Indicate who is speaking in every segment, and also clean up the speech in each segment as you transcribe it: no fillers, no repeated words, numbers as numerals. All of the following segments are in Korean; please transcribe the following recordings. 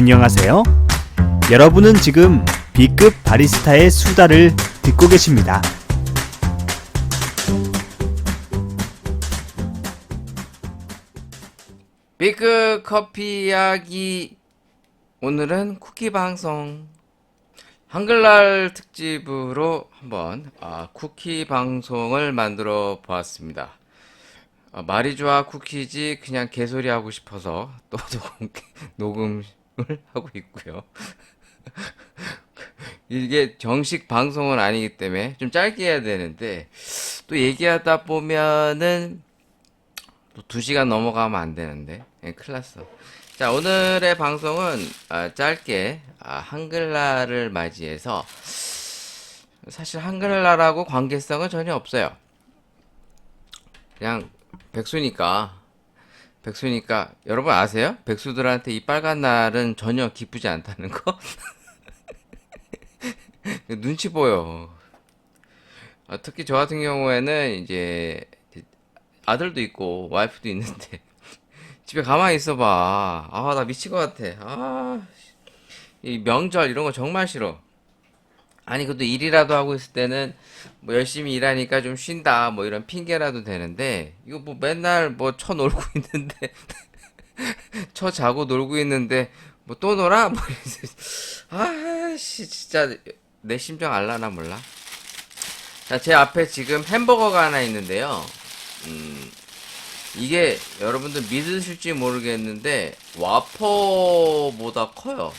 Speaker 1: 안녕하세요. 여러분은 지금 B급 바리스타의 수다를 듣고 계십니다.
Speaker 2: B급 커피 이야기. 오늘은 쿠키 방송 한글날 특집으로 한번 쿠키 방송을 만들어 보았습니다. 말이 좋아 쿠키지 그냥 개소리 하고 싶어서 또 녹음을 하고 있고요. 이게 정식 방송은 아니기 때문에 좀 짧게 해야 되는데 또 얘기하다 보면은 또 2시간 넘어가면 안 되는데 큰일 났어. 자, 오늘의 방송은 짧게 한글날을 맞이해서 사실 한글날하고 관계성은 전혀 없어요. 그냥 백수니까 여러분 아세요? 백수들한테 이 빨간 날은 전혀 기쁘지 않다는 거? 눈치 보여. 특히 저 같은 경우에는 이제 아들도 있고 와이프도 있는데 집에 가만히 있어봐. 나 미칠 것 같아. 이 명절 이런 거 정말 싫어. 아니, 그래도 일이라도 하고 있을 때는 뭐 열심히 일하니까 좀 쉰다. 뭐 이런 핑계라도 되는데, 이거 뭐 맨날 뭐 쳐 놀고 있는데, 쳐 자고 놀고 있는데, 뭐 또 놀아? 뭐 진짜 내 심정 알라나 몰라. 자, 제 앞에 지금 햄버거가 하나 있는데요. 이게 여러분들 믿으실지 모르겠는데, 와퍼보다 커요.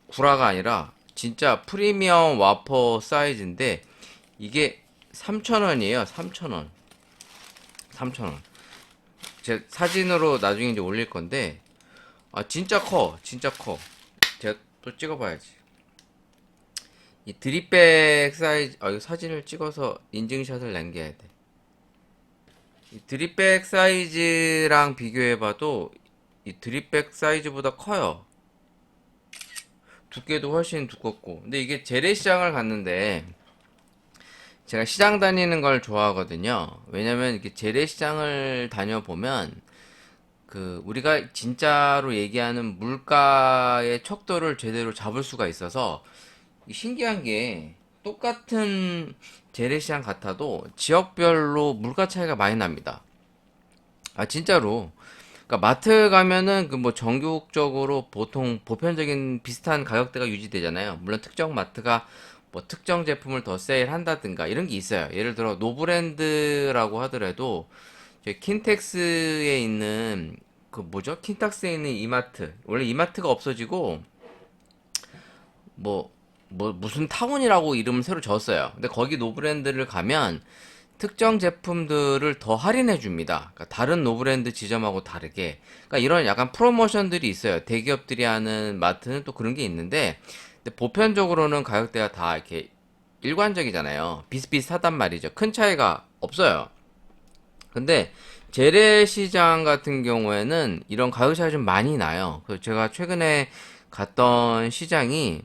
Speaker 2: 구라가 아니라 진짜 프리미엄 와퍼 사이즈인데 이게 3,000원이에요. 3,000원. 3,000원. 제 사진으로 나중에 이제 올릴 건데 진짜 커. 진짜 커. 제가 또 찍어봐야지. 이 드립백 사이즈 이거 사진을 찍어서 인증샷을 남겨야 돼. 이 드립백 사이즈랑 비교해봐도 이 드립백 사이즈보다 커요. 두께도 훨씬 두껍고. 근데 이게 재래시장을 갔는데 제가 시장 다니는 걸 좋아하거든요. 왜냐면 이렇게 재래시장을 다녀보면 우리가 진짜로 얘기하는 물가의 척도를 제대로 잡을 수가 있어서 신기한 게 똑같은 재래시장 같아도 지역별로 물가 차이가 많이 납니다. 진짜로. 그러니까 마트 가면은 뭐 전국적으로 보통 보편적인 비슷한 가격대가 유지되잖아요. 물론 특정 마트가 뭐 특정 제품을 더 세일한다든가 이런 게 있어요. 예를 들어 노브랜드라고 하더라도 저희 킨텍스에 있는 뭐죠? 킨텍스에 있는 이마트. 원래 이마트가 없어지고 뭐 무슨 타운이라고 이름을 새로 졌어요. 근데 거기 노브랜드를 가면 특정 제품들을 더 할인해 줍니다. 그러니까 다른 노브랜드 지점하고 다르게. 그러니까 이런 약간 프로모션들이 있어요. 대기업들이 하는 마트는 또 그런 게 있는데, 근데 보편적으로는 가격대가 다 이렇게 일관적이잖아요. 비슷비슷하단 말이죠. 큰 차이가 없어요. 근데 재래시장 같은 경우에는 이런 가격 차이가 좀 많이 나요. 그래서 제가 최근에 갔던 시장이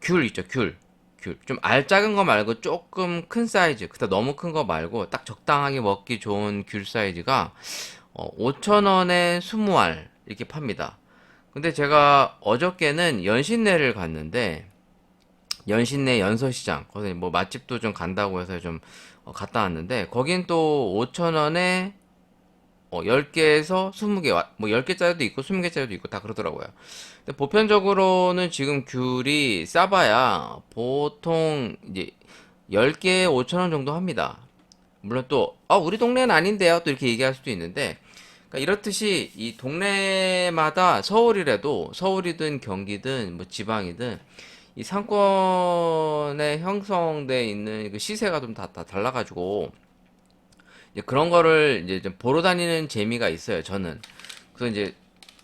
Speaker 2: 귤 있죠, 귤. 좀 알작은 거 말고 조금 큰 사이즈. 그다 너무 큰 거 말고 딱 적당하게 먹기 좋은 귤 사이즈가 5,000원에 20알 이렇게 팝니다. 근데 제가 어저께는 연신내를 갔는데 연신내 연서시장 거기 뭐 맛집도 좀 간다고 해서 좀 갔다 왔는데 거긴 또 5,000원에 10개에서 20개, 뭐 10개짜리도 있고 20개짜리도 있고 다 그러더라고요. 근데 보편적으로는 지금 귤이 싸봐야 보통 이제 10개에 5,000원 정도 합니다. 물론 또, 우리 동네는 아닌데요. 또 이렇게 얘기할 수도 있는데, 그러니까 이렇듯이 이 동네마다 서울이든 경기든 뭐 지방이든 이 상권에 형성돼 있는 그 시세가 좀 다 달라가지고 이제 그런 거를 이제 좀 보러 다니는 재미가 있어요, 저는. 그래서 이제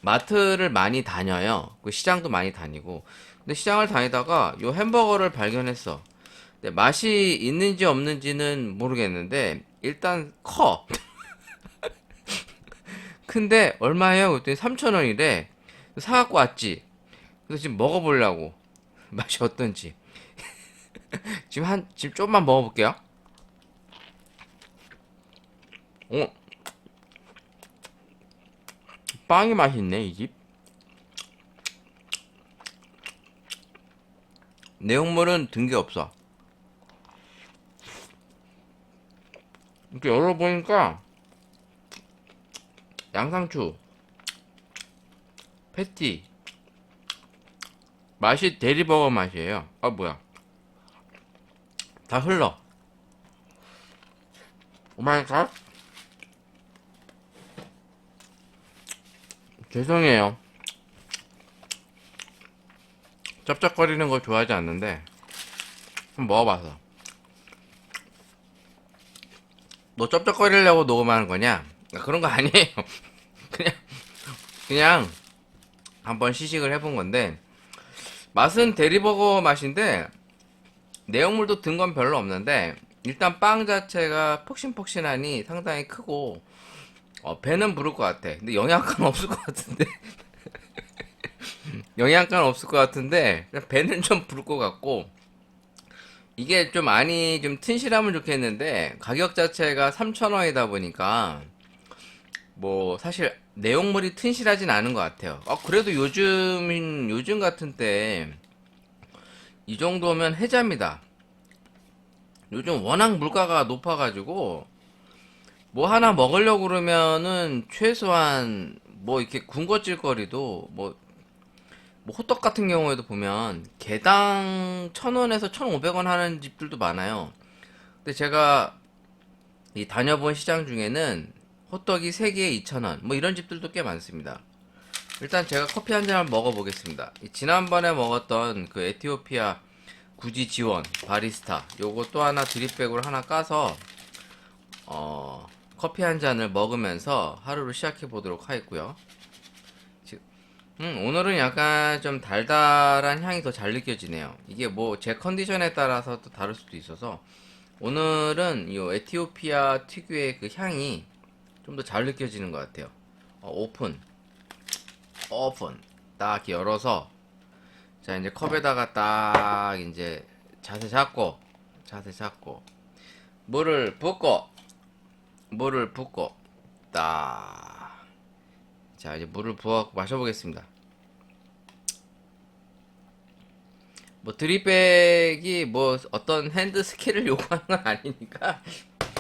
Speaker 2: 마트를 많이 다녀요. 그 시장도 많이 다니고. 근데 시장을 다니다가 요 햄버거를 발견했어. 근데 맛이 있는지 없는지는 모르겠는데 일단 커. 근데 얼마예요? 그랬더니 3,000원이래. 사갖고 왔지. 그래서 지금 먹어보려고. 맛이 어떤지. 지금 좀만 먹어볼게요. 어, 빵이 맛있네, 이 집. 내용물은 든 게 없어. 이렇게 열어보니까 양상추, 패티, 맛이 대리버거 맛이에요. 아 뭐야? 다 흘러. 오마이갓. 죄송해요. 짭짭거리는 거 좋아하지 않는데 한번 먹어봐서. 너 짭짭거리려고 녹음하는 거냐? 그런 거 아니에요. 그냥 그냥 한번 시식을 해본 건데 맛은 대리버거 맛인데 내용물도 든 건 별로 없는데 일단 빵 자체가 폭신폭신하니 상당히 크고 배는 부를 것 같아. 근데 영양가는 없을 것 같은데 영양가는 없을 것 같은데 배는 좀 부를 것 같고 이게 좀 안이 좀 튼실하면 좋겠는데 가격 자체가 3,000원이다 보니까 뭐 사실 내용물이 튼실하진 않은 것 같아요. 그래도 요즘 같은 때 이 정도면 해자입니다. 요즘 워낙 물가가 높아가지고 뭐 하나 먹으려고 그러면은 최소한 뭐 이렇게 군것질거리도 뭐 호떡 같은 경우에도 보면 개당 1,000원에서 1,500원 하는 집들도 많아요. 근데 제가 이 다녀본 시장 중에는 호떡이 3개에 2,000원 뭐 이런 집들도 꽤 많습니다. 일단 제가 커피 한 잔을 먹어보겠습니다. 지난번에 먹었던 그 에티오피아 구지 지원 바리스타 요거 또 하나 드립백으로 하나 까서 커피 한 잔을 먹으면서 하루를 시작해 보도록 하겠고요. 오늘은 약간 좀 달달한 향이 더 잘 느껴지네요. 이게 뭐 제 컨디션에 따라서 또 다를 수도 있어서 오늘은 이 에티오피아 특유의 그 향이 좀 더 잘 느껴지는 것 같아요. 오픈 딱 열어서 자 이제 컵에다가 딱 이제 자세 잡고 물을 붓고 딱 자 이제 물을 부어 마셔보겠습니다. 뭐 드립백이 뭐 어떤 핸드 스킬을 요구하는 건 아니니까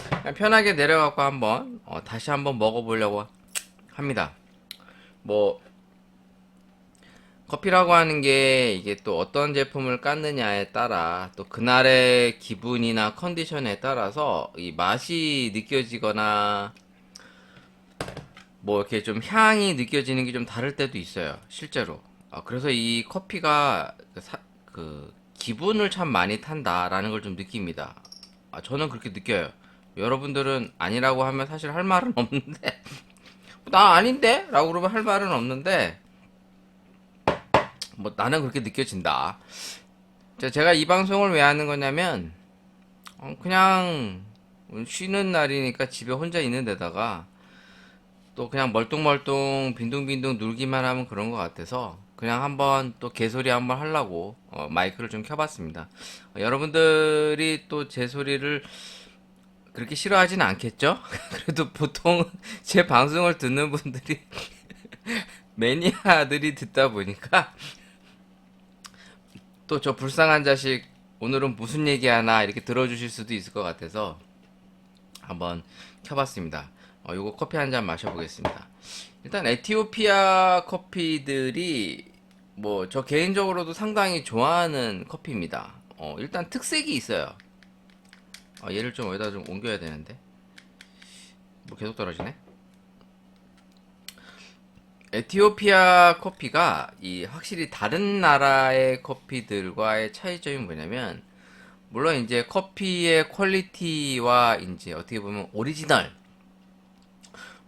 Speaker 2: 그냥 편하게 내려갖고 한번 다시 한번 먹어보려고 합니다. 뭐 커피라고 하는 게 이게 또 어떤 제품을 깠느냐에 따라 또 그날의 기분이나 컨디션에 따라서 이 맛이 느껴지거나 뭐 이렇게 좀 향이 느껴지는 게 좀 다를 때도 있어요. 실제로. 그래서 이 커피가 그 기분을 참 많이 탄다라는 걸 좀 느낍니다. 저는 그렇게 느껴요. 여러분들은 아니라고 하면 사실 할 말은 없는데 나 아닌데? 라고 그러면 할 말은 없는데 뭐 나는 그렇게 느껴진다. 제가 이 방송을 왜 하는 거냐면 그냥 쉬는 날이니까 집에 혼자 있는 데다가 또 그냥 멀뚱멀뚱 빈둥빈둥 놀기만 하면 그런 것 같아서 그냥 한번 또 개소리 한번 하려고 마이크를 좀 켜봤습니다. 여러분들이 또 제 소리를 그렇게 싫어하진 않겠죠? 그래도 보통 제 방송을 듣는 분들이 매니아들이 듣다 보니까 또 저 불쌍한 자식 오늘은 무슨 얘기하나 이렇게 들어주실 수도 있을 것 같아서 한번 켜봤습니다. 요거 커피 한 잔 마셔보겠습니다. 일단 에티오피아 커피들이 뭐 저 개인적으로도 상당히 좋아하는 커피입니다. 일단 특색이 있어요. 얘를 좀 어디다 좀 옮겨야 되는데 뭐 계속 떨어지네. 에티오피아 커피가 이 확실히 다른 나라의 커피들과의 차이점이 뭐냐면 물론 이제 커피의 퀄리티와 이제 어떻게 보면 오리지널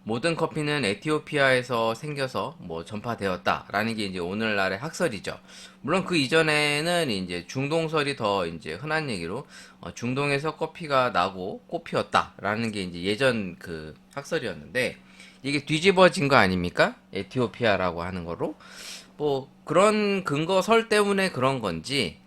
Speaker 2: 모든 커피는 에티오피아에서 생겨서 뭐 전파되었다라는 게 이제 오늘날의 학설이죠. 물론 그 이전에는 이제 중동설이 더 이제 흔한 얘기로 중동에서 커피가 나고 꽃 피웠다라는 게 이제 예전 그 학설이었는데 이게 뒤집어진 거 아닙니까? 에티오피아라고 하는 거로 뭐 그런 근거설 때문에 그런 건지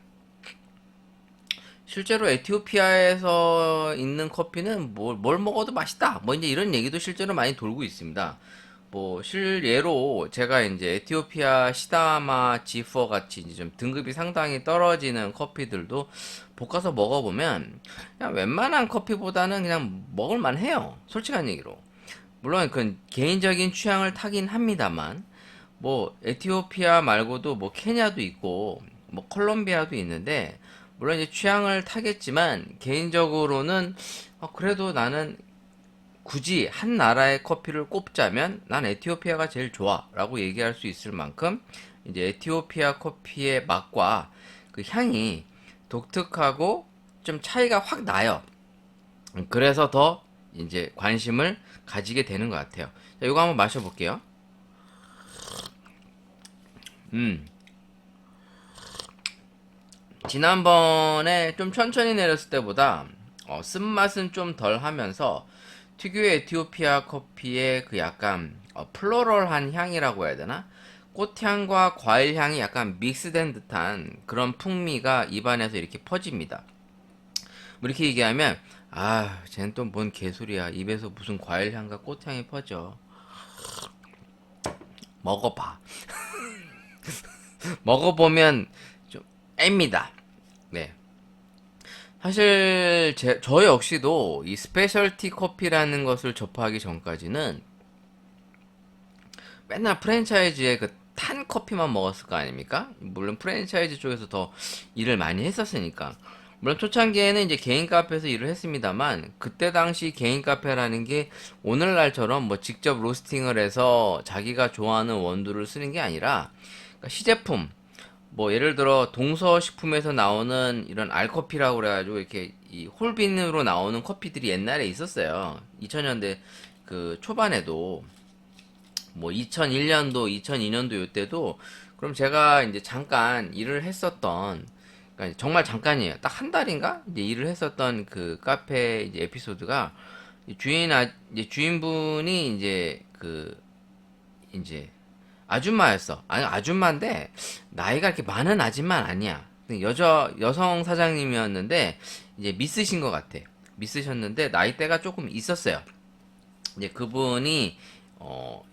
Speaker 2: 실제로 에티오피아에서 있는 커피는 뭘 먹어도 맛있다. 뭐 이제 이런 얘기도 실제로 많이 돌고 있습니다. 뭐 실예로 제가 이제 에티오피아 시다마 지퍼 같이 이제 좀 등급이 상당히 떨어지는 커피들도 볶아서 먹어보면 그냥 웬만한 커피보다는 그냥 먹을만 해요. 솔직한 얘기로. 물론 그건 개인적인 취향을 타긴 합니다만 뭐 에티오피아 말고도 뭐 케냐도 있고 뭐 콜롬비아도 있는데 물론 이제 취향을 타겠지만 개인적으로는 그래도 나는 굳이 한 나라의 커피를 꼽자면 난 에티오피아가 제일 좋아라고 얘기할 수 있을 만큼 이제 에티오피아 커피의 맛과 그 향이 독특하고 좀 차이가 확 나요. 그래서 더 이제 관심을 가지게 되는 것 같아요. 자, 이거 한번 마셔볼게요. 지난번에 좀 천천히 내렸을 때보다 쓴맛은 좀 덜 하면서 특유의 에티오피아 커피의 그 약간 플로럴한 향이라고 해야 되나? 꽃향과 과일향이 약간 믹스된 듯한 그런 풍미가 입안에서 이렇게 퍼집니다. 뭐 이렇게 얘기하면 쟤는 또 뭔 개소리야. 입에서 무슨 과일향과 꽃향이 퍼져. 먹어봐. 먹어보면 좀 앱니다. 네. 사실 저 역시도 이 스페셜티 커피라는 것을 접하기 전까지는 맨날 프랜차이즈의 그 탄 커피만 먹었을 거 아닙니까? 물론 프랜차이즈 쪽에서 더 일을 많이 했었으니까. 물론 초창기에는 이제 개인 카페에서 일을 했습니다만 그때 당시 개인 카페라는 게 오늘날처럼 뭐 직접 로스팅을 해서 자기가 좋아하는 원두를 쓰는 게 아니라 그러니까 시제품 뭐 예를 들어 동서식품에서 나오는 이런 알커피라고 그래가지고 이렇게 이 홀빈으로 나오는 커피들이 옛날에 있었어요. 2000년대 그 초반에도 뭐 2001년도, 2002년도 요때도 그럼 제가 이제 잠깐 일을 했었던 그러니까 정말 잠깐이에요. 딱 한 달인가 이제 일을 했었던 그 카페 이제 에피소드가 이제 주인분이 이제 그 이제 아줌마였어. 아니 아줌마인데 나이가 이렇게 많은 아줌마는 아니야. 여성 사장님이었는데 이제 미스신 것 같아. 미스셨는데 나이대가 조금 있었어요. 이제 그분이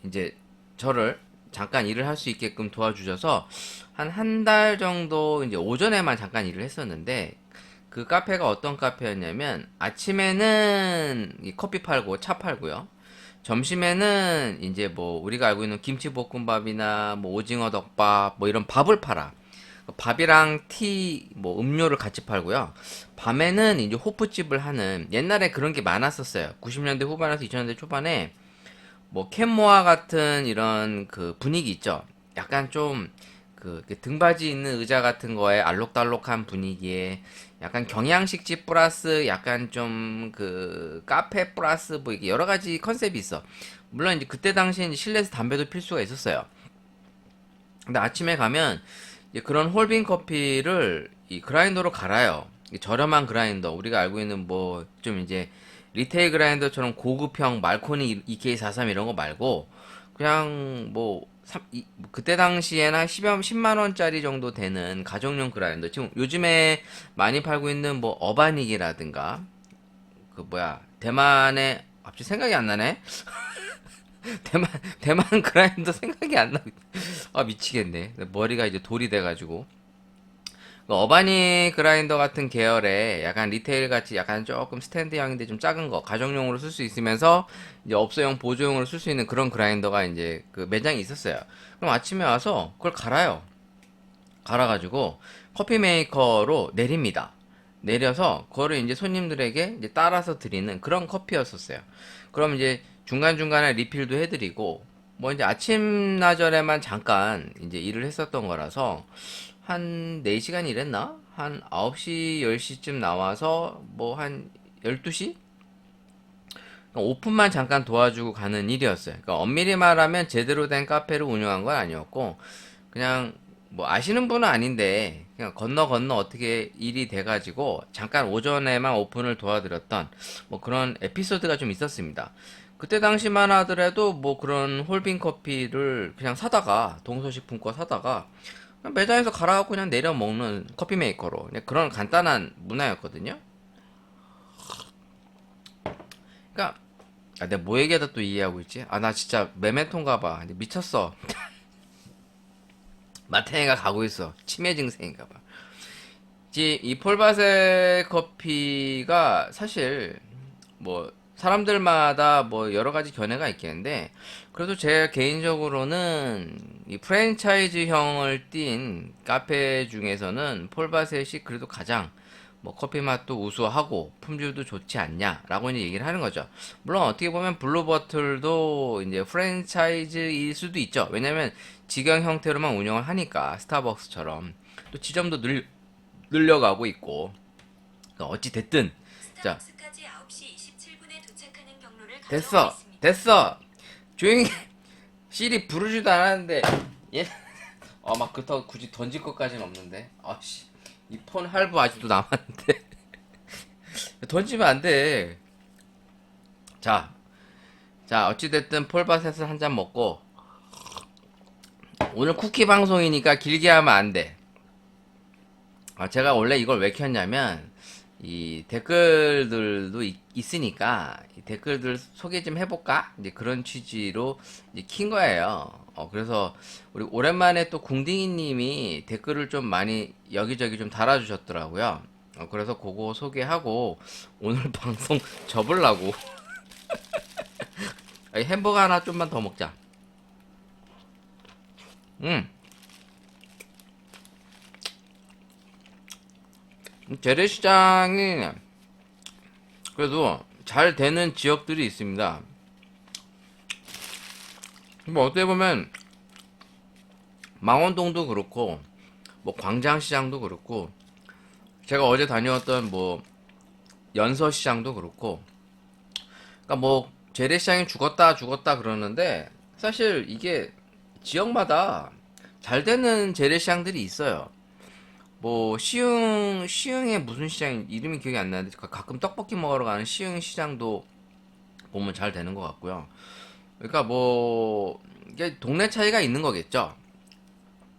Speaker 2: 이제 저를 잠깐 일을 할 수 있게끔 도와주셔서 한 달 정도 이제 오전에만 잠깐 일을 했었는데 그 카페가 어떤 카페였냐면 아침에는 이 커피 팔고 차 팔고요. 점심에는 이제 뭐 우리가 알고 있는 김치볶음밥이나 뭐 오징어 덮밥 뭐 이런 밥을 팔아. 밥이랑 티, 뭐 음료를 같이 팔고요. 밤에는 이제 호프집을 하는 옛날에 그런 게 많았었어요. 90년대 후반에서 2000년대 초반에 뭐 캔모아 같은 이런 그 분위기 있죠. 약간 좀 그 등받이 있는 의자 같은 거에 알록달록한 분위기에 약간 경양식집 플러스 약간 좀 그 카페 플러스 뭐 이게 여러 가지 컨셉이 있어. 물론 이제 그때 당시엔 실내에서 담배도 필 수가 있었어요. 근데 아침에 가면 이제 그런 홀빈 커피를 이 그라인더로 갈아요. 저렴한 그라인더 우리가 알고 있는 뭐 좀 이제 리테일 그라인더처럼 고급형 말코니 EK43 이런 거 말고 그냥 뭐 그때 당시에는 한 10만 원짜리 정도 되는 가정용 그라인더 지금 요즘에 많이 팔고 있는 뭐 어바닉이라든가 그 뭐야 대만의 갑자기 생각이 안 나네. 대만 그라인더 생각이 안 나. 미치겠네. 머리가 이제 돌이 돼가지고. 그 어바니 그라인더 같은 계열의 약간 리테일 같이 약간 조금 스탠드형인데 좀 작은 거 가정용으로 쓸 수 있으면서 이제 업소용 보조용으로 쓸 수 있는 그런 그라인더가 이제 그 매장에 있었어요. 그럼 아침에 와서 그걸 갈아요. 갈아가지고 커피 메이커로 내립니다. 내려서 그거를 이제 손님들에게 이제 따라서 드리는 그런 커피였었어요. 그럼 이제 중간중간에 리필도 해드리고 뭐 이제 아침나절에만 잠깐 이제 일을 했었던 거라서 한 4시간 일했나? 한 9시, 10시쯤 나와서 뭐 한 12시? 오픈만 잠깐 도와주고 가는 일이었어요. 그러니까 엄밀히 말하면 제대로 된 카페를 운영한 건 아니었고 그냥 뭐 아시는 분은 아닌데 그냥 건너 건너 어떻게 일이 돼가지고 잠깐 오전에만 오픈을 도와드렸던 뭐 그런 에피소드가 좀 있었습니다. 그때 당시만 하더라도 뭐 그런 홀빈 커피를 그냥 사다가 동서식품 거 사다가 그냥 매장에서 갈아갖고 그냥 내려 먹는 커피 메이커로 그냥 그런 간단한 문화였거든요. 그러니까 아, 내가 뭐 얘기하다 또 이해하고 있지? 아, 나 진짜 메멘토인가 봐. 미쳤어. 마탱이가 가고 있어. 치매 증세인가 봐. 이 폴바세 커피가 사실 뭐 사람들마다 뭐 여러 가지 견해가 있겠는데 그래도 제 개인적으로는 이 프랜차이즈형을 띈 카페 중에서는 폴바셋이 그래도 가장 뭐 커피 맛도 우수하고 품질도 좋지 않냐라고 이제 얘기를 하는 거죠. 물론 어떻게 보면 블루버틀도 이제 프랜차이즈일 수도 있죠. 왜냐면 직영 형태로만 운영을 하니까 스타벅스처럼 또 지점도 늘려가고 있고. 그러니까 어찌 됐든 자
Speaker 3: 스타벅스까지 9시 27분에 도착하는 경로를 가져오고
Speaker 2: 됐어
Speaker 3: 있습니다.
Speaker 2: 됐어 조용히 시리 부르지도 않았는데 얘 막 그렇다고 굳이 던질 것까지는 없는데 아씨 이 폰 할부 아직도 남았는데 던지면 안돼. 자 어찌됐든 폴바셋을 한 잔 먹고 오늘 쿠키 방송이니까 길게 하면 안돼. 제가 원래 이걸 왜 켰냐면 이 댓글들도 있으니까 이 댓글들 소개 좀 해볼까? 이제 그런 취지로 이제 킨 거예요. 그래서 우리 오랜만에 또 궁딩이님이 댓글을 좀 많이 여기저기 좀 달아주셨더라고요. 그래서 그거 소개하고 오늘 방송 접으려고. 햄버거 하나 좀만 더 먹자. 재래시장이 그래도 잘 되는 지역들이 있습니다. 뭐 어떻게 보면 망원동도 그렇고 뭐 광장시장도 그렇고 제가 어제 다녀왔던 뭐 연서시장도 그렇고 그러니까 뭐 재래시장이 죽었다 그러는데 사실 이게 지역마다 잘 되는 재래시장들이 있어요. 뭐 시흥에 무슨 시장 이름이 기억이 안 나는데 가끔 떡볶이 먹으러 가는 시흥 시장도 보면 잘 되는 것 같고요. 그러니까 뭐 이게 동네 차이가 있는 거겠죠.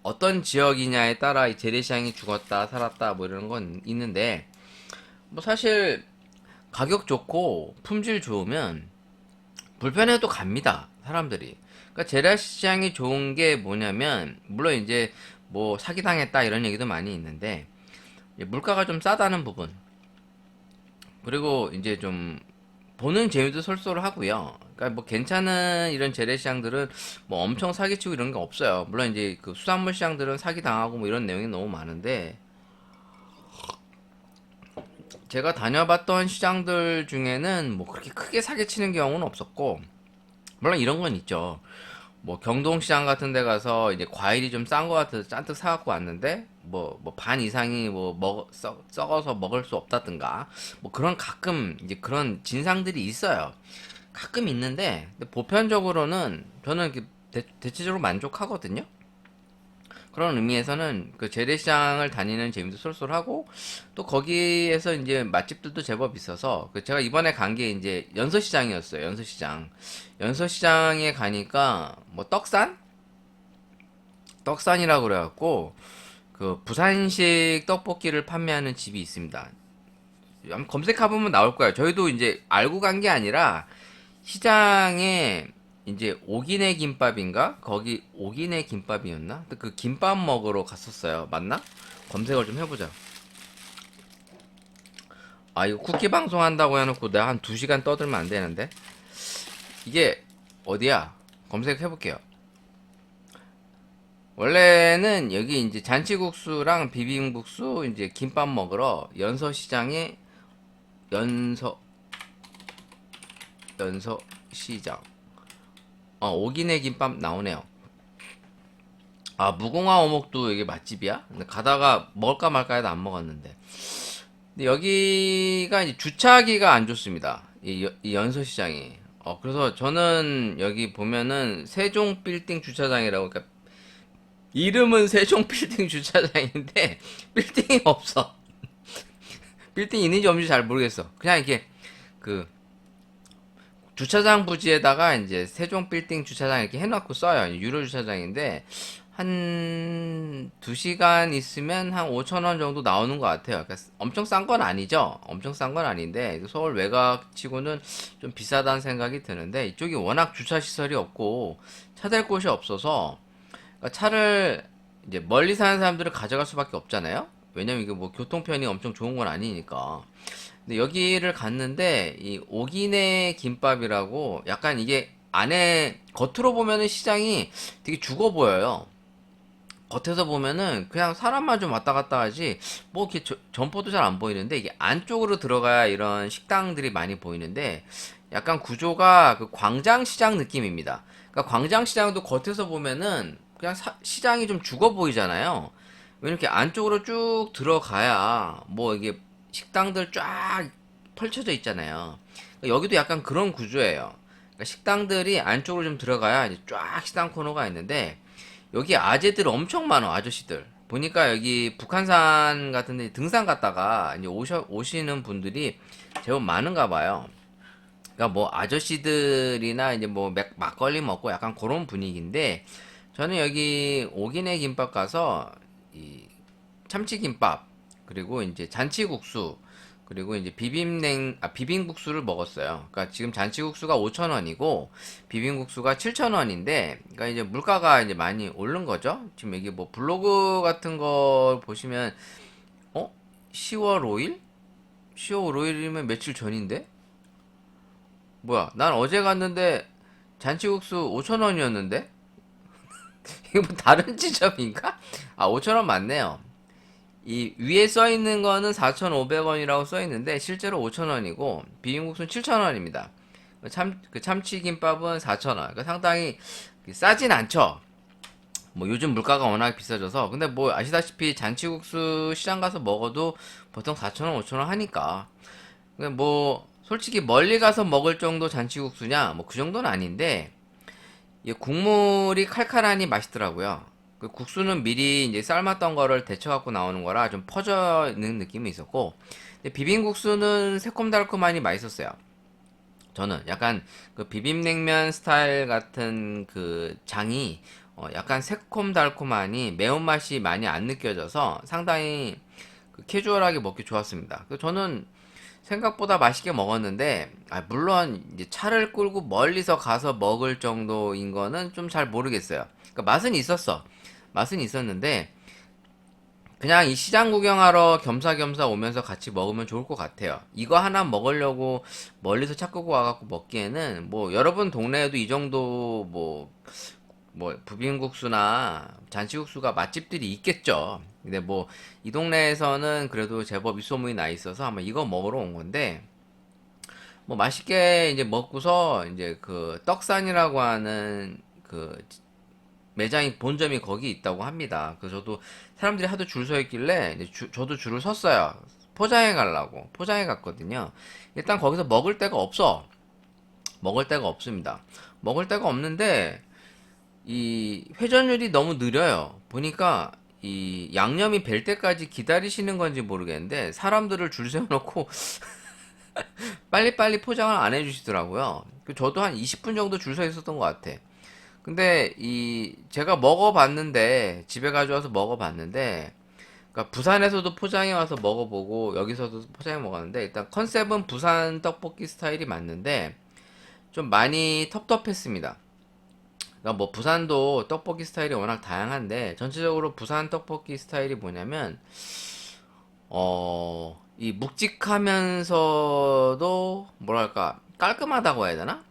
Speaker 2: 어떤 지역이냐에 따라 이 재래시장이 죽었다 살았다 뭐 이런 건 있는데 뭐 사실 가격 좋고 품질 좋으면 불편해도 갑니다 사람들이. 그러니까 재래시장이 좋은 게 뭐냐면 물론 이제 뭐 사기당했다 이런 얘기도 많이 있는데 물가가 좀 싸다는 부분 그리고 이제 좀 보는 재미도 쏠쏠하고요. 그러니까 뭐 괜찮은 이런 재래시장들은 뭐 엄청 사기치고 이런 게 없어요. 물론 이제 그 수산물 시장들은 사기당하고 뭐 이런 내용이 너무 많은데 제가 다녀봤던 시장들 중에는 뭐 그렇게 크게 사기치는 경우는 없었고 물론 이런 건 있죠. 뭐 경동시장 같은 데 가서 이제 과일이 좀 싼 거 같아서 잔뜩 사갖고 왔는데 뭐 반 이상이 뭐 썩어서 먹을 수 없다든가 뭐 그런 가끔 이제 그런 진상들이 있어요. 가끔 있는데 근데 보편적으로는 저는 이렇게 대체적으로 만족하거든요. 그런 의미에서는 그 재래시장을 다니는 재미도 쏠쏠하고 또 거기에서 이제 맛집들도 제법 있어서 그 제가 이번에 간 게 이제 연서시장이었어요. 연서시장에 가니까 뭐 떡산이라고 그래갖고 그 부산식 떡볶이를 판매하는 집이 있습니다. 한번 검색해보면 나올 거예요. 저희도 이제 알고 간 게 아니라 시장에 이제 오기네 김밥인가? 거기 오기네 김밥이었나? 그 김밥 먹으러 갔었어요. 맞나? 검색을 좀 해보자. 이거 쿠키 방송 한다고 해놓고 내가 한 2시간 떠들면 안 되는데? 이게 어디야? 검색해볼게요. 원래는 여기 이제 잔치국수랑 비빔국수 이제 김밥 먹으러 연서시장에 연서시장 오기네 김밥 나오네요. 무궁화 어묵도 이게 맛집이야? 근데 가다가 먹을까 말까 해도 안 먹었는데. 근데 여기가 이제 주차하기가 안 좋습니다. 이 연서시장이. 그래서 저는 여기 보면은 세종 빌딩 주차장이라고, 그러니까 이름은 세종 빌딩 주차장인데 빌딩이 없어. 빌딩 있는지 없는지 잘 모르겠어. 그냥 이렇게 그 주차장 부지에다가 이제 세종 빌딩 주차장 이렇게 해놓고 써요. 유료 주차장인데 한 한 2시간 있으면 한 5,000원 정도 나오는 것 같아요. 그러니까 엄청 싼 건 아니죠. 엄청 싼 건 아닌데 서울 외곽 치고는 좀 비싸다는 생각이 드는데 이쪽이 워낙 주차 시설이 없고 차 댈 곳이 없어서 그러니까 차를 이제 멀리 사는 사람들은 가져갈 수밖에 없잖아요. 왜냐면 이게 뭐 교통편이 엄청 좋은 건 아니니까. 근데 여기를 갔는데 이 오기네 김밥이라고 약간 이게 안에 겉으로 보면은 시장이 되게 죽어 보여요. 겉에서 보면은 그냥 사람만 좀 왔다 갔다 하지 뭐 이렇게 점포도 잘 안 보이는데 이게 안쪽으로 들어가야 이런 식당들이 많이 보이는데 약간 구조가 그 광장시장 느낌입니다. 그러니까 광장시장도 겉에서 보면은 그냥 시장이 좀 죽어 보이잖아요. 왜 이렇게 안쪽으로 쭉 들어가야 뭐 이게 식당들 쫙 펼쳐져 있잖아요. 그러니까 여기도 약간 그런 구조예요. 그러니까 식당들이 안쪽으로 좀 들어가야 이제 쫙 식당 코너가 있는데 여기 아재들 엄청 많아, 아저씨들. 보니까 여기 북한산 같은 데 등산 갔다가 이제 오시는 분들이 제법 많은가 봐요. 그러니까 뭐 아저씨들이나 이제 뭐 막걸리 먹고 약간 그런 분위기인데 저는 여기 오기네 김밥 가서 이 참치김밥 그리고 이제 잔치국수 그리고 이제 비빔국수를 먹었어요. 그러니까 지금 잔치국수가 5,000원이고 비빔국수가 7,000원인데 그러니까 이제 물가가 이제 많이 오른 거죠. 지금 여기 뭐 블로그 같은 거 보시면 10월 5일? 10월 5일이면 며칠 전인데? 뭐야? 난 어제 갔는데 잔치국수 5,000원이었는데? 이거 뭐 다른 지점인가? 아, 5,000원 맞네요. 이 위에 써 있는 거는 4,500원이라고 써 있는데 실제로 5,000원이고 비빔국수는 7,000원입니다. 그 참치김밥은 4,000원. 그러니까 상당히 싸진 않죠. 뭐 요즘 물가가 워낙 비싸져서 근데 뭐 아시다시피 잔치국수 시장 가서 먹어도 보통 4,000원, 5,000원 하니까. 근데 뭐 솔직히 멀리 가서 먹을 정도 잔치국수냐? 뭐 그 정도는 아닌데 이 국물이 칼칼하니 맛있더라고요. 그 국수는 미리 이제 삶았던 거를 데쳐갖고 나오는 거라 좀 퍼져 있는 느낌이 있었고, 근데 비빔국수는 새콤달콤하니 맛있었어요. 저는 약간 그 비빔냉면 스타일 같은 그 장이 약간 새콤달콤하니 매운맛이 많이 안 느껴져서 상당히 그 캐주얼하게 먹기 좋았습니다. 저는 생각보다 맛있게 먹었는데, 물론 이제 차를 끌고 멀리서 가서 먹을 정도인 거는 좀 잘 모르겠어요. 그러니까 맛은 있었어. 맛은 있었는데, 그냥 이 시장 구경하러 겸사겸사 오면서 같이 먹으면 좋을 것 같아요. 이거 하나 먹으려고 멀리서 차 끌고 와갖고 먹기에는, 뭐, 여러분 동네에도 이 정도, 뭐 부빙국수나 잔치국수가 맛집들이 있겠죠. 근데 뭐 이 동네에서는 그래도 제법 입소문이 나 있어서 아마 이거 먹으러 온 건데 뭐 맛있게 이제 먹고서 이제 그 떡산이라고 하는 그 매장이 본점이 거기 있다고 합니다. 그래서 저도 사람들이 하도 줄 서 있길래 이제 저도 줄을 섰어요. 포장해 가려고 포장해 갔거든요. 일단 거기서 먹을 데가 없어. 먹을 데가 없습니다. 먹을 데가 없는데 이 회전율이 너무 느려요. 보니까 이 양념이 벨 때까지 기다리시는 건지 모르겠는데 사람들을 줄 세워놓고 빨리빨리 포장을 안 해주시더라고요. 저도 한 20분 정도 줄 서 있었던 것 같아. 근데 이 제가 먹어봤는데 집에 가져와서 먹어봤는데 그러니까 부산에서도 포장해 와서 먹어보고 여기서도 포장해 먹었는데 일단 컨셉은 부산 떡볶이 스타일이 맞는데 좀 많이 텁텁했습니다. 그러니까 뭐 부산도 떡볶이 스타일이 워낙 다양한데 전체적으로 부산 떡볶이 스타일이 뭐냐면 이 묵직하면서도 뭐랄까 깔끔하다고 해야 되나?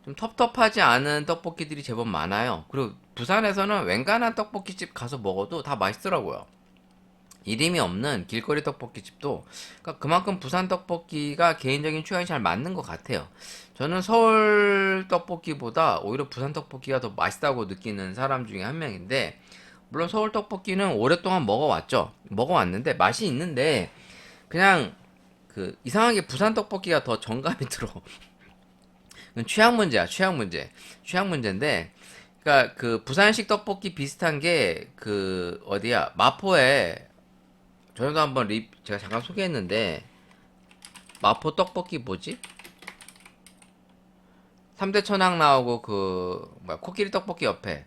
Speaker 2: 좀 텁텁하지 않은 떡볶이들이 제법 많아요. 그리고 부산에서는 웬간한 떡볶이집 가서 먹어도 다 맛있더라고요. 이름이 없는 길거리 떡볶이집도 그러니까 그만큼 부산 떡볶이가 개인적인 취향이 잘 맞는 것 같아요. 저는 서울 떡볶이보다 오히려 부산 떡볶이가 더 맛있다고 느끼는 사람 중에 한 명인데 물론 서울 떡볶이는 오랫동안 먹어왔죠. 먹어왔는데 맛이 있는데 그냥 그 이상하게 부산 떡볶이가 더 정감이 들어. 그건 취향 문제야, 취향 문제. 취향 문제인데 그러니까 그 부산식 떡볶이 비슷한 게 그 어디야 마포에 저희도 한번 제가 잠깐 소개했는데 마포 떡볶이 뭐지? 3대 천왕 나오고 그 뭐야 코끼리 떡볶이 옆에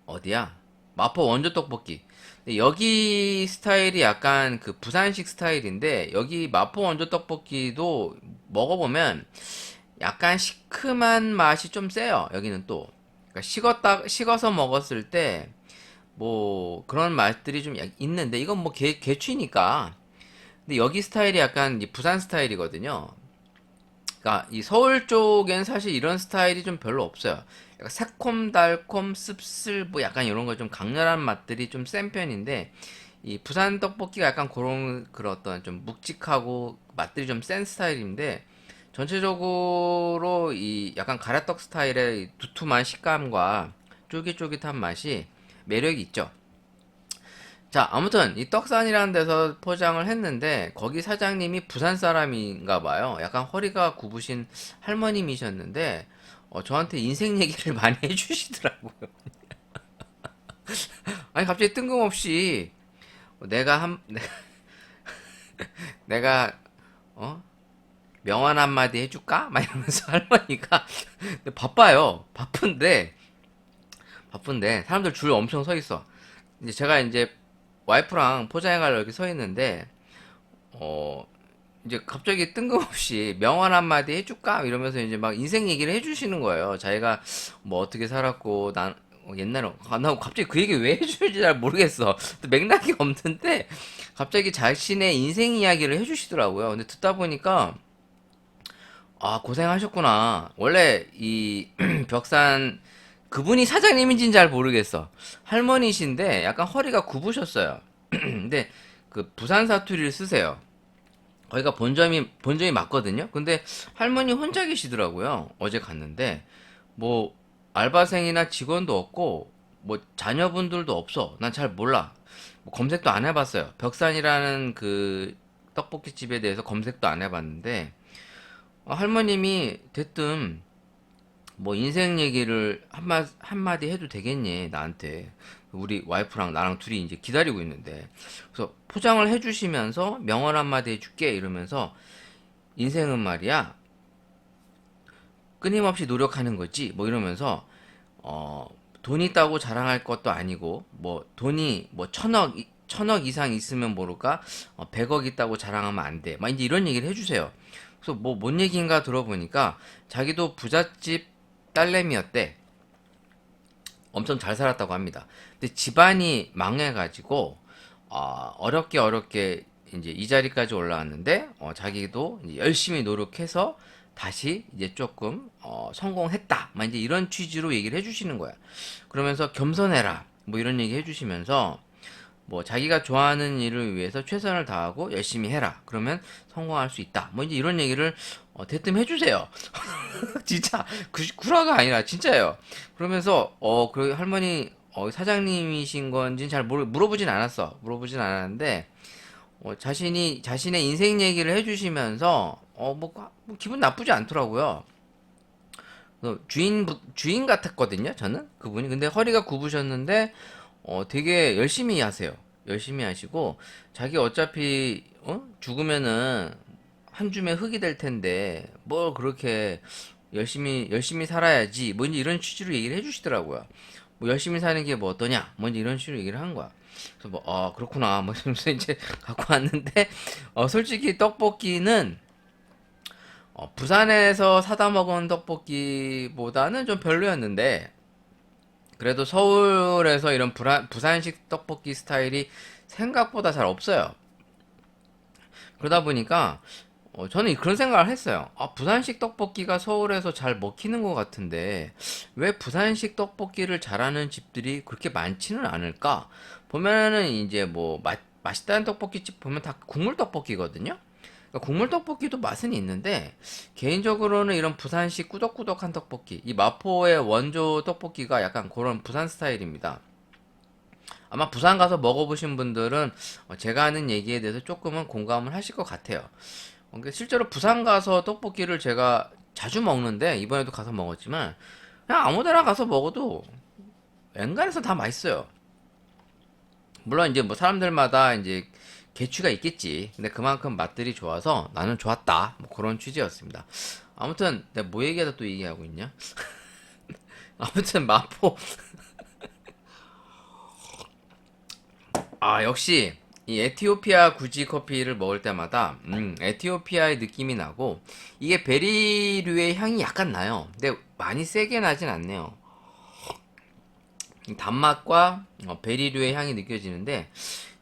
Speaker 2: 어디야? 마포 원조 떡볶이. 근데 여기 스타일이 약간 그 부산식 스타일인데 여기 마포 원조 떡볶이도 먹어보면 약간 시큼한 맛이 좀 세요. 여기는 또. 그러니까 식어서 먹었을 때 뭐 그런 맛들이 좀 있는데 이건 뭐 개취니까. 근데 여기 스타일이 약간 이 부산 스타일이거든요. 그러니까 이 서울 쪽엔 사실 이런 스타일이 좀 별로 없어요. 약간 새콤, 달콤, 씁쓸 뭐 약간 이런 거 좀 강렬한 맛들이 좀 센 편인데 이 부산 떡볶이가 약간 그런 어떤 좀 묵직하고 맛들이 좀 센 스타일인데 전체적으로 이 약간 가래떡 스타일의 이 두툼한 식감과 쫄깃쫄깃한 맛이 매력이 있죠. 자, 아무튼 이 떡산이라는 데서 포장을 했는데 거기 사장님이 부산 사람인가 봐요. 약간 허리가 굽으신 할머님이셨는데 저한테 인생 얘기를 많이 해주시더라고요. 아니 갑자기 뜬금없이 내가 한 내가 어 명언 한마디 해줄까? 막 이러면서 할머니가 근데 바쁜데 사람들 줄 엄청 서 있어. 이제 제가 이제 와이프랑 포장해 가려고 이렇게 서 있는데 어 이제 갑자기 뜬금없이 명언 한마디 해줄까? 이러면서 이제 막 인생 얘기를 해주시는 거예요. 자기가 뭐 어떻게 살았고, 난 옛날에, 나 갑자기 그 얘기 왜 해주는지 잘 모르겠어. 맥락이 없는데, 갑자기 자신의 인생 이야기를 해주시더라고요. 근데 듣다 보니까, 아, 고생하셨구나. 원래 이 벽산, 그분이 사장님인지는 잘 모르겠어. 할머니신데 약간 허리가 굽으셨어요. 근데 그 부산 사투리를 쓰세요. 거기가 본점이 맞거든요. 근데 할머니 혼자 계시더라고요. 어제 갔는데 뭐 알바생이나 직원도 없고 뭐 자녀분들도 없어. 난 잘 몰라. 뭐 검색도 안 해봤어요. 벽산이라는 그 떡볶이 집에 대해서 검색도 안 해봤는데 할머님이 대뜸 뭐 인생 얘기를 한마디 해도 되겠니 나한테. 우리 와이프랑 나랑 둘이 이제 기다리고 있는데 그래서 포장을 해주시면서 명언 한마디 해줄게 이러면서 인생은 말이야 끊임없이 노력하는 거지 뭐 이러면서 돈 있다고 자랑할 것도 아니고 뭐 돈이 뭐 천억 이상 있으면 모를까 100억 있다고 자랑하면 안 돼 막 이제 이런 얘기를 해주세요. 그래서 뭐 뭔 얘기인가 들어보니까 자기도 부잣집 딸내미였대. 엄청 잘 살았다고 합니다. 근데 집안이 망해가지고 어렵게 이제 이 자리까지 올라왔는데 자기도 이제 열심히 노력해서 다시 이제 조금 성공했다. 막 이제 이런 취지로 얘기를 해주시는 거야. 그러면서 겸손해라. 뭐 이런 얘기 해주시면서 뭐 자기가 좋아하는 일을 위해서 최선을 다하고 열심히 해라. 그러면 성공할 수 있다. 뭐 이제 이런 얘기를 대뜸 해주세요. 진짜 구라가 아니라 진짜예요. 그러면서 그 할머니 사장님이신 건지는 잘 물어보진 않았어. 물어보진 않았는데 자신의 인생 얘기를 해주시면서 뭐 기분 나쁘지 않더라고요. 주인 같았거든요. 저는 그분이 근데 허리가 굽으셨는데 되게 열심히 하세요. 열심히 하시고 자기 어차피 죽으면은 한 줌의 흙이 될 텐데 뭘 그렇게 열심히 살아야지 뭐 이제 이런 취지로 얘기를 해주시더라고요. 뭐 열심히 사는 게 뭐 어떠냐 뭐 이제 이런 취지로 얘기를 한 거야. 그래서 뭐 그렇구나 뭐 이러면서 이제 갖고 왔는데 솔직히 떡볶이는 부산에서 사다 먹은 떡볶이보다는 좀 별로였는데 그래도 서울에서 이런 부산식 떡볶이 스타일이 생각보다 잘 없어요. 그러다 보니까 저는 그런 생각을 했어요. 부산식 떡볶이가 서울에서 잘 먹히는 것 같은데 왜 부산식 떡볶이를 잘하는 집들이 그렇게 많지는 않을까? 보면은 이제 뭐 맛있다는 떡볶이집 보면 다 국물 떡볶이거든요. 그러니까 국물 떡볶이도 맛은 있는데 개인적으로는 이런 부산식 꾸덕꾸덕한 떡볶이, 이 마포의 원조 떡볶이가 약간 그런 부산 스타일입니다. 아마 부산 가서 먹어보신 분들은 제가 하는 얘기에 대해서 조금은 공감을 하실 것 같아요. 그러니까 실제로 부산 가서 떡볶이를 제가 자주 먹는데 이번에도 가서 먹었지만 그냥 아무 데나 가서 먹어도 웬간해서 다 맛있어요. 물론 이제 뭐 사람들마다 이제 개취가 있겠지. 근데 그만큼 맛들이 좋아서 나는 좋았다. 뭐 그런 취지였습니다. 아무튼 내가 뭐 얘기하다 또 얘기하고 있냐? 아무튼 마포 역시 이 에티오피아 구지 커피를 먹을 때마다 에티오피아의 느낌이 나고 이게 베리류의 향이 약간 나요. 근데 많이 세게 나진 않네요. 이 단맛과 베리류의 향이 느껴지는데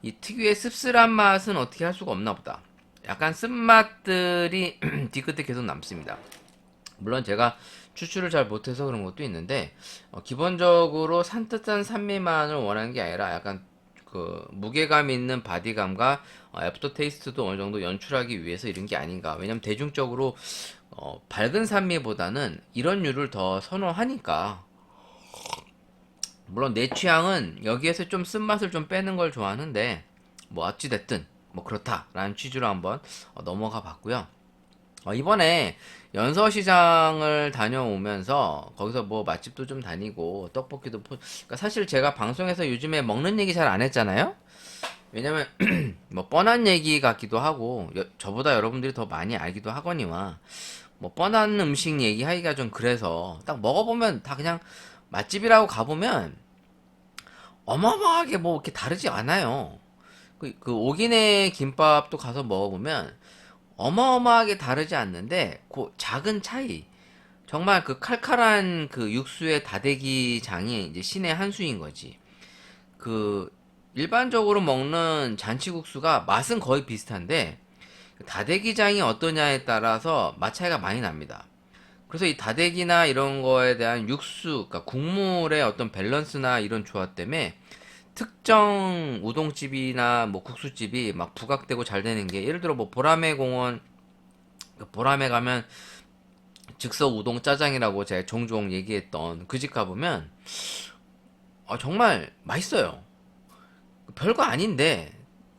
Speaker 2: 이 특유의 씁쓸한 맛은 어떻게 할 수가 없나 보다. 약간 쓴맛들이 뒤끝에 계속 남습니다. 물론 제가 추출을 잘 못해서 그런 것도 있는데 기본적으로 산뜻한 산미만을 원하는 게 아니라 약간 그 무게감 있는 바디감과 애프터 테이스트도 어느 정도 연출하기 위해서 이런 게 아닌가. 왜냐면 대중적으로 밝은 산미보다는 이런 류를 더 선호하니까. 물론 내 취향은 여기에서 좀 쓴맛을 좀 빼는 걸 좋아하는데 뭐 어찌됐든 뭐 그렇다라는 취지로 한번 넘어가 봤고요. 이번에 연서시장을 다녀오면서 거기서 뭐 맛집도 좀 다니고 그러니까 사실 제가 방송에서 요즘에 먹는 얘기 잘 안 했잖아요. 왜냐면 뭐 뻔한 얘기 같기도 하고 저보다 여러분들이 더 많이 알기도 하거니와 뭐 뻔한 음식 얘기하기가 좀 그래서 딱 먹어보면 다 그냥 맛집이라고 가보면 어마어마하게 뭐 이렇게 다르지 않아요. 그 오기네 김밥도 가서 먹어보면 어마어마하게 다르지 않는데 그 작은 차이, 정말 그 칼칼한 그 육수의 다대기 장이 이제 신의 한 수인 거지. 그 일반적으로 먹는 잔치국수가 맛은 거의 비슷한데 다대기 장이 어떠냐에 따라서 맛 차이가 많이 납니다. 그래서 이 다대기나 이런 거에 대한 육수, 그러니까 국물의 어떤 밸런스나 이런 조합 때문에 특정 우동집이나 뭐 국수집이 막 부각되고 잘 되는 게, 예를 들어 뭐 보라매 공원, 보라매 가면 즉석 우동 짜장이라고 제가 종종 얘기했던 그 집 가보면 정말 맛있어요. 별거 아닌데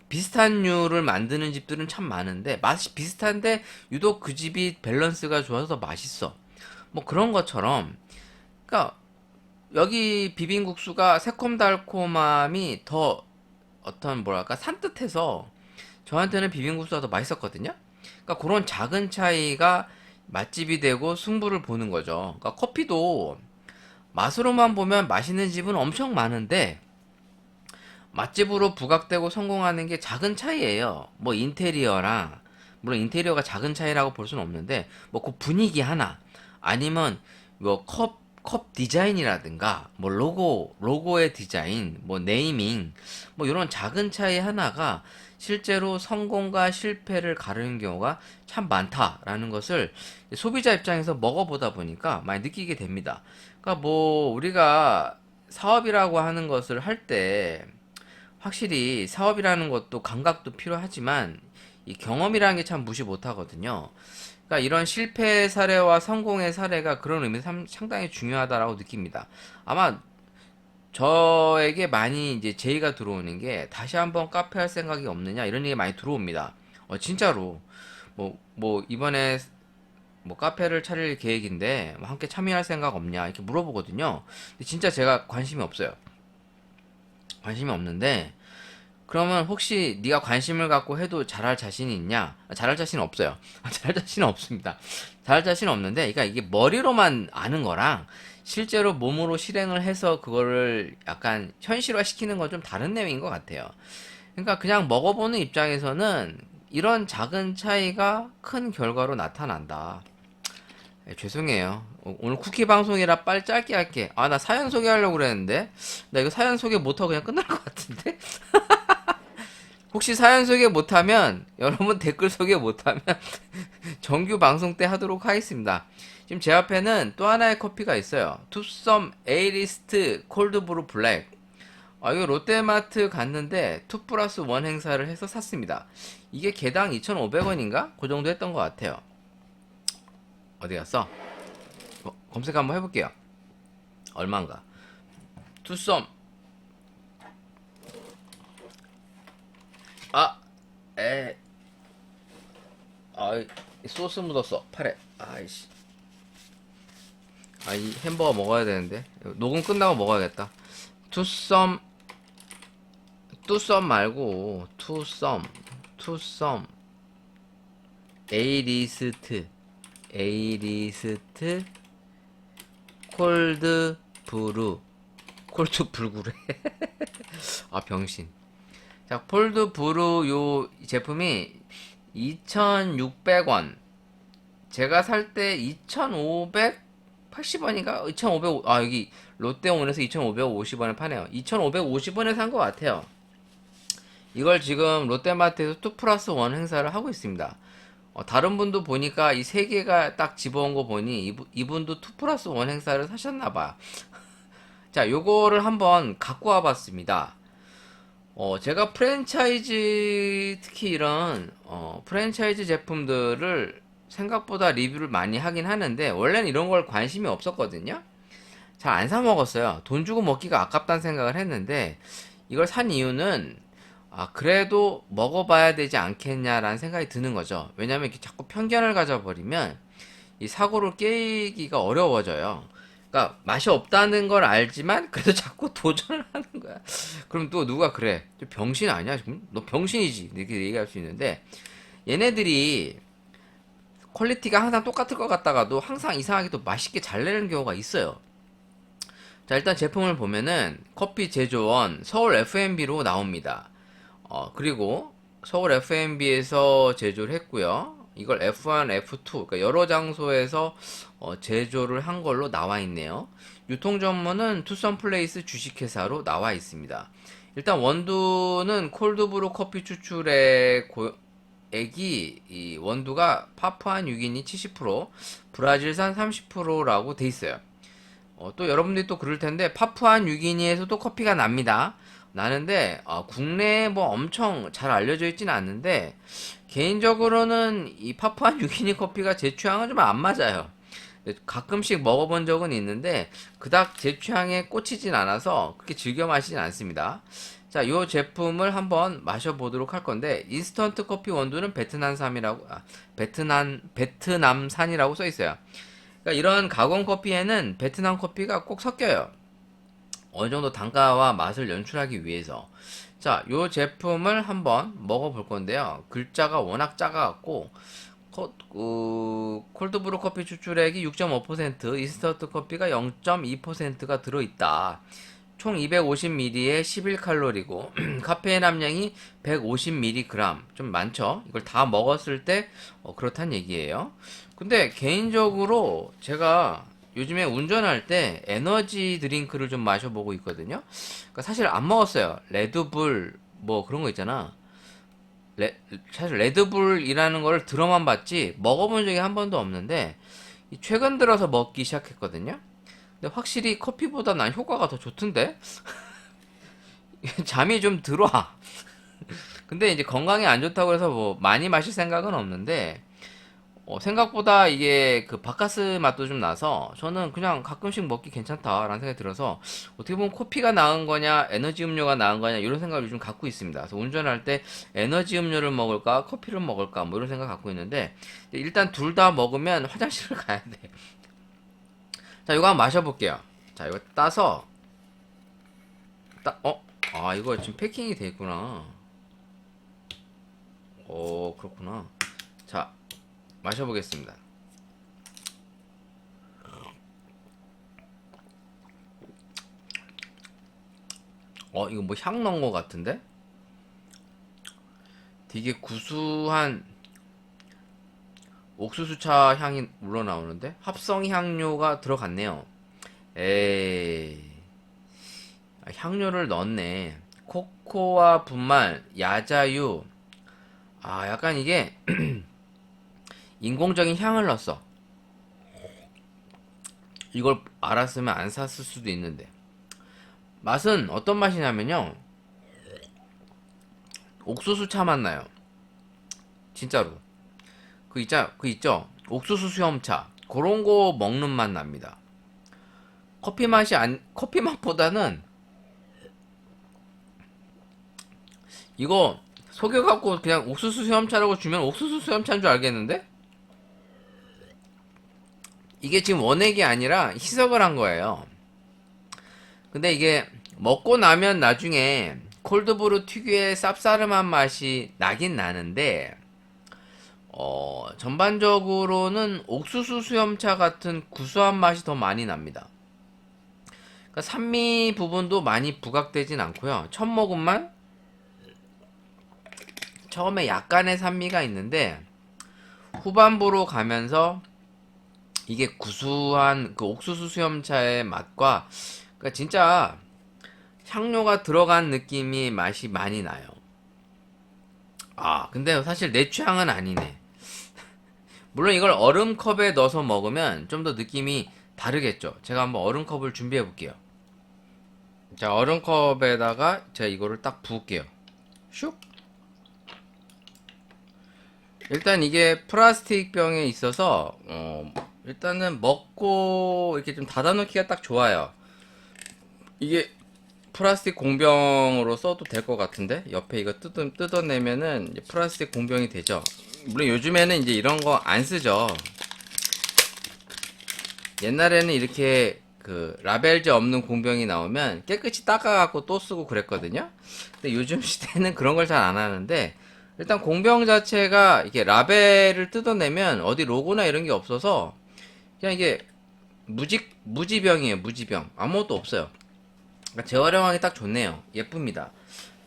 Speaker 2: 비슷한 류를 만드는 집들은 참 많은데 맛이 비슷한데 유독 그 집이 밸런스가 좋아서 맛있어. 뭐 그런 것처럼, 그러니까 여기 비빔국수가 새콤달콤함이 더 어떤 뭐랄까 산뜻해서 저한테는 비빔국수가 더 맛있었거든요. 그러니까 그런 작은 차이가 맛집이 되고 승부를 보는 거죠. 그러니까 커피도 맛으로만 보면 맛있는 집은 엄청 많은데 맛집으로 부각되고 성공하는 게 작은 차이예요. 뭐 인테리어랑, 물론 인테리어가 작은 차이라고 볼 수는 없는데 뭐 그 분위기 하나, 아니면 뭐 컵 디자인이라든가 뭐 로고의 디자인, 뭐 네이밍, 뭐 이런 작은 차이 하나가 실제로 성공과 실패를 가르는 경우가 참 많다라는 것을 소비자 입장에서 먹어보다 보니까 많이 느끼게 됩니다. 그러니까 뭐 우리가 사업이라고 하는 것을 할 때 확실히 사업이라는 것도 감각도 필요하지만 이 경험이라는 게 참 무시 못하거든요. 그러니까 이런 실패 사례와 성공의 사례가 그런 의미에서 상당히 중요하다라고 느낍니다. 아마 저에게 많이 이제 제의가 들어오는 게, 다시 한번 카페 할 생각이 없느냐 이런 얘기 많이 들어옵니다. 진짜로 뭐 이번에 뭐 카페를 차릴 계획인데 뭐 함께 참여할 생각 없냐 이렇게 물어보거든요. 근데 진짜 제가 관심이 없어요. 관심이 없는데, 그러면 혹시 네가 관심을 갖고 해도 잘할 자신이 있냐? 잘할 자신은 없어요. 잘할 자신은 없습니다. 잘할 자신은 없는데, 그러니까 이게 머리로만 아는 거랑 실제로 몸으로 실행을 해서 그거를 약간 현실화 시키는 건 좀 다른 내용인 것 같아요. 그러니까 그냥 먹어보는 입장에서는 이런 작은 차이가 큰 결과로 나타난다. 죄송해요. 오늘 쿠키 방송이라 빨리 짧게 할게. 나 사연 소개하려고 그랬는데 나 이거 사연 소개 못하고 그냥 끝날 것 같은데. 혹시 사연 소개 못하면, 여러분 댓글 소개 못하면 정규 방송 때 하도록 하겠습니다. 지금 제 앞에는 또 하나의 커피가 있어요. 투썸 에이리스트 콜드브루 블랙. 이거 롯데마트 갔는데 2 플러스 1 행사를 해서 샀습니다. 이게 개당 2,500원인가? 그 정도 했던 것 같아요. 어디 갔어? 검색 한번 해볼게요. 얼마인가? 투썸. 소스 묻었어 팔에. 아이씨. 이 햄버거 먹어야 되는데 녹음 끝나고 먹어야겠다. 투썸 말고 투썸 에이리스트 콜드 브루. 콜드 불구래. 병신. 자, 폴드 브루 요 제품이 2,600원. 제가 살 때 2,580원인가? 2,500, 여기 롯데온에서 2,550원에 파네요. 2,550원에 산 것 같아요. 이걸 지금 롯데마트에서 2 플러스 1 행사를 하고 있습니다. 다른 분도 보니까 이 세 개가 딱 집어온 거 보니 이분도 2 플러스 1 행사를 사셨나봐. 자, 요거를 한번 갖고 와봤습니다. 제가 프랜차이즈, 특히 이런, 프랜차이즈 제품들을 생각보다 리뷰를 많이 하긴 하는데, 원래는 이런 걸 관심이 없었거든요? 잘 안 사 먹었어요. 돈 주고 먹기가 아깝다는 생각을 했는데, 이걸 산 이유는, 그래도 먹어봐야 되지 않겠냐라는 생각이 드는 거죠. 왜냐면 이렇게 자꾸 편견을 가져버리면, 이 사고를 깨기가 어려워져요. 그러니까 맛이 없다는 걸 알지만 그래도 자꾸 도전을 하는 거야. 그럼 또 누가 그래? 저 병신 아니야? 지금 너 병신이지? 이렇게 얘기할 수 있는데 얘네들이 퀄리티가 항상 똑같을 것 같다가도 항상 이상하게 또 맛있게 잘 내는 경우가 있어요. 자, 일단 제품을 보면은 커피 제조원 서울 F&B로 나옵니다. 그리고 서울 F&B에서 제조를 했고요. 이걸 F1, F2, 그러니까 여러 장소에서 제조를 한 걸로 나와 있네요. 유통 전문은 투썸 플레이스 주식회사로 나와 있습니다. 일단 원두는 콜드브루 커피 추출액이 이 원두가 파푸아 뉴기니 70%, 브라질산 30%라고 돼 있어요. 또 여러분들이 또 그럴 텐데 파푸아 뉴기니에서도 커피가 납니다. 나는데 국내에 뭐 엄청 잘 알려져 있지는 않는데 개인적으로는 이 파푸아 뉴기니 커피가 제 취향은 좀 안 맞아요. 가끔씩 먹어본 적은 있는데 그닥 제 취향에 꽂히진 않아서 그렇게 즐겨 마시진 않습니다. 자, 요 제품을 한번 마셔보도록 할 건데 인스턴트 커피 원두는 베트남산이라고 써 있어요. 그러니까 이런 가공 커피에는 베트남 커피가 꼭 섞여요. 어느 정도 단가와 맛을 연출하기 위해서. 자, 요 제품을 한번 먹어볼 건데요. 글자가 워낙 작아갖고 콜드브루 커피 추출액이 6.5%, 인스턴트 커피가 0.2%가 들어있다. 총 250ml에 11칼로리고 카페인 함량이 150mg, 좀 많죠? 이걸 다 먹었을 때 그렇단 얘기예요. 근데 개인적으로 제가 요즘에 운전할 때 에너지 드링크를 좀 마셔보고 있거든요. 그러니까 사실 안 먹었어요. 레드불 뭐 그런 거 있잖아. 사실 레드불이라는 걸 들어만 봤지 먹어본 적이 한 번도 없는데 최근 들어서 먹기 시작했거든요. 근데 확실히 커피보다 난 효과가 더 좋던데? 잠이 좀 들어와. 근데 이제 건강에 안 좋다고 해서 뭐 많이 마실 생각은 없는데 생각보다 이게 그 바카스 맛도 좀 나서 저는 그냥 가끔씩 먹기 괜찮다라는 생각이 들어서 어떻게 보면 커피가 나은 거냐 에너지 음료가 나은 거냐 이런 생각을 요즘 갖고 있습니다. 그래서 운전할 때 에너지 음료를 먹을까 커피를 먹을까 뭐 이런 생각 갖고 있는데 일단 둘 다 먹으면 화장실을 가야 돼. 자, 이거 한번 마셔볼게요. 자, 이거 따서 이거 지금 패킹이 돼 있구나. 그렇구나. 자, 마셔보겠습니다. 이거 뭐 향 넣은 거 같은데? 되게 구수한 옥수수차 향이 우러나오는데? 합성 향료가 들어갔네요. 에이, 향료를 넣었네. 코코아 분말, 야자유. 약간 이게 인공적인 향을 넣었어. 이걸 알았으면 안 샀을 수도 있는데. 맛은 어떤 맛이 나면요. 옥수수 차 맛 나요. 진짜로. 그 있죠? 옥수수 수염차. 그런 거 먹는 맛 납니다. 커피 맛보다는 이거 속여갖고 그냥 옥수수 수염차라고 주면 옥수수 수염차인 줄 알겠는데? 이게 지금 원액이 아니라 희석을 한 거예요. 근데 이게 먹고 나면 나중에 콜드브루 특유의 쌉싸름한 맛이 나긴 나는데 전반적으로는 옥수수 수염차 같은 구수한 맛이 더 많이 납니다. 그러니까 산미 부분도 많이 부각되진 않고요. 첫 모금만 처음에 약간의 산미가 있는데 후반부로 가면서 이게 구수한 그 옥수수 수염차의 맛과 그러니까 진짜 향료가 들어간 느낌이 맛이 많이 나요. 아, 근데 사실 내 취향은 아니네. 물론 이걸 얼음컵에 넣어서 먹으면 좀 더 느낌이 다르겠죠. 제가 한번 얼음컵을 준비해 볼게요. 자, 얼음컵에다가 제가 이거를 딱 부을게요. 슉. 일단 이게 플라스틱 병에 있어서 일단은 먹고 이렇게 좀 닫아놓기가 딱 좋아요. 이게 플라스틱 공병으로 써도 될 것 같은데 옆에 이거 뜯어내면은 이제 플라스틱 공병이 되죠. 물론 요즘에는 이제 이런 거 안 쓰죠. 옛날에는 이렇게 그 라벨제 없는 공병이 나오면 깨끗이 닦아갖고 또 쓰고 그랬거든요. 근데 요즘 시대는 그런 걸 잘 안 하는데 일단 공병 자체가 이게 라벨을 뜯어내면 어디 로고나 이런 게 없어서 그냥 이게 무지병이에요. 무지병. 아무것도 없어요. 그러니까 재활용하기 딱 좋네요. 예쁩니다.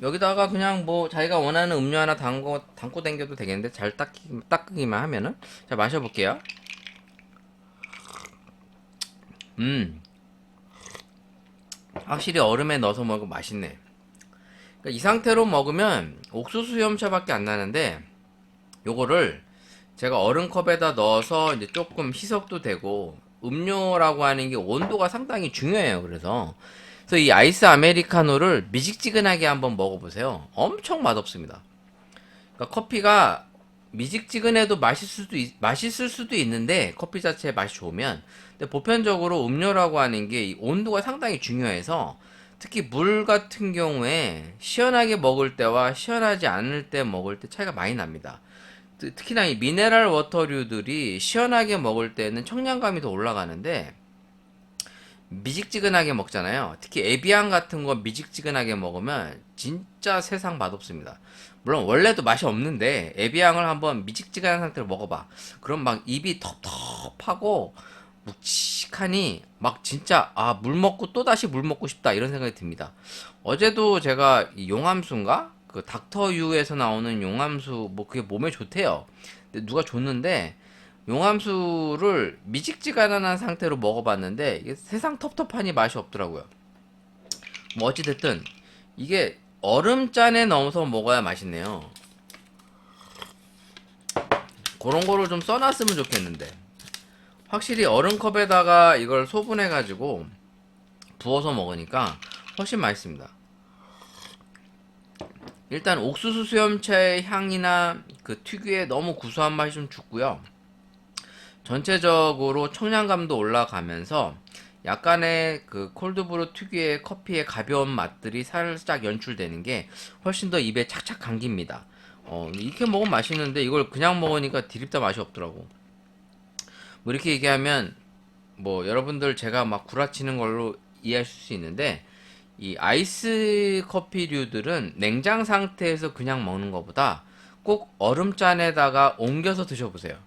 Speaker 2: 여기다가 그냥 뭐 자기가 원하는 음료 하나 담고 당겨도 되겠는데 잘 닦기만 하면은. 자, 마셔볼게요. 확실히 얼음에 넣어서 먹으면 맛있네. 그러니까 이 상태로 먹으면 옥수수 수염차밖에 안 나는데 요거를 제가 얼음컵에다 넣어서 이제 조금 희석도 되고 음료라고 하는 게 온도가 상당히 중요해요. 그래서 이 아이스 아메리카노를 미직지근하게 한번 먹어보세요. 엄청 맛없습니다. 그러니까 커피가 미직지근해도 맛있을 수도 있는데 커피 자체의 맛이 좋으면 근데 보편적으로 음료라고 하는 게 이 온도가 상당히 중요해서 특히 물 같은 경우에 시원하게 먹을 때와 시원하지 않을 때 먹을 때 차이가 많이 납니다. 특히나 이 미네랄 워터류들이 시원하게 먹을 때는 청량감이 더 올라가는데 미직지근하게 먹잖아요. 특히 에비앙 같은 거 미직지근하게 먹으면 진짜 세상 맛없습니다. 물론 원래도 맛이 없는데 에비앙을 한번 미직지근한 상태로 먹어봐. 그럼 막 입이 텁텁하고 묵직하니 막 진짜 물 먹고 또 다시 물 먹고 싶다 이런 생각이 듭니다. 어제도 제가 이 용암수인가? 그 닥터유에서 나오는 용암수 뭐 그게 몸에 좋대요. 근데 누가 줬는데 용암수를 미직지근한 상태로 먹어봤는데 이게 세상 텁텁하니 맛이 없더라고요. 뭐 어찌됐든 이게 얼음잔에 넣어서 먹어야 맛있네요. 그런 거를 좀 써놨으면 좋겠는데 확실히 얼음컵에다가 이걸 소분해가지고 부어서 먹으니까 훨씬 맛있습니다. 일단 옥수수 수염차의 향이나 그 특유의 너무 구수한 맛이 좀 죽고요. 전체적으로 청량감도 올라가면서 약간의 그 콜드브루 특유의 커피의 가벼운 맛들이 살짝 연출되는 게 훨씬 더 입에 착착 감깁니다. 이렇게 먹으면 맛있는데 이걸 그냥 먹으니까 디립다 맛이 없더라고. 뭐 이렇게 얘기하면 뭐 여러분들 제가 막 구라치는 걸로 이해하실 수 있는데 이 아이스 커피류들은 냉장 상태에서 그냥 먹는 것보다 꼭 얼음잔에다가 옮겨서 드셔보세요.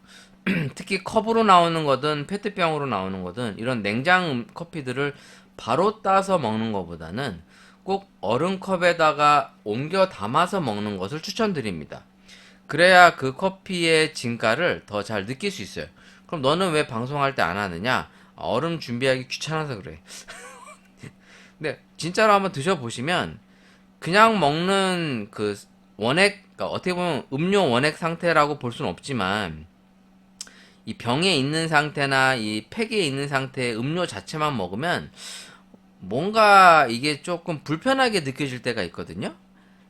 Speaker 2: 특히 컵으로 나오는 거든 페트병으로 나오는 거든 이런 냉장 커피들을 바로 따서 먹는 것보다는 꼭 얼음컵에다가 옮겨 담아서 먹는 것을 추천드립니다. 그래야 그 커피의 진가를 더 잘 느낄 수 있어요. 그럼 너는 왜 방송할 때 안 하느냐? 얼음 준비하기 귀찮아서 그래. 근데 진짜로 한번 드셔보시면 그냥 먹는 그 원액, 그러니까 어떻게 보면 음료 원액 상태라고 볼 수는 없지만 이 병에 있는 상태나 이 팩에 있는 상태의 음료 자체만 먹으면 뭔가 이게 조금 불편하게 느껴질 때가 있거든요.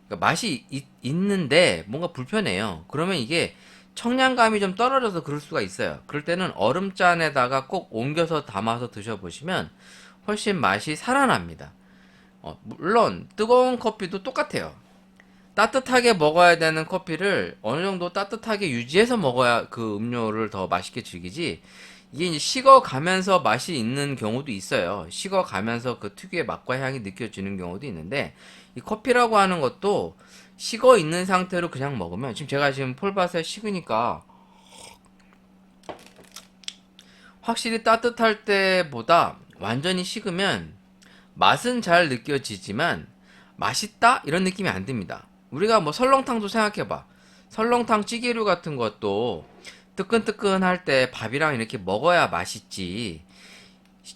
Speaker 2: 그러니까 맛이 있는데 뭔가 불편해요. 그러면 이게 청량감이 좀 떨어져서 그럴 수가 있어요. 그럴 때는 얼음잔에다가 꼭 옮겨서 담아서 드셔보시면 훨씬 맛이 살아납니다. 물론 뜨거운 커피도 똑같아요. 따뜻하게 먹어야 되는 커피를 어느 정도 따뜻하게 유지해서 먹어야 그 음료를 더 맛있게 즐기지. 이게 이제 식어가면서 맛이 있는 경우도 있어요. 식어가면서 그 특유의 맛과 향이 느껴지는 경우도 있는데 이 커피라고 하는 것도 식어 있는 상태로 그냥 먹으면 제가 지금 폴밭에 식으니까 확실히 따뜻할 때보다 완전히 식으면 맛은 잘 느껴지지만 맛있다? 이런 느낌이 안 듭니다. 우리가 뭐 설렁탕도 생각해봐. 설렁탕 찌개류 같은 것도 뜨끈뜨끈할 때 밥이랑 이렇게 먹어야 맛있지.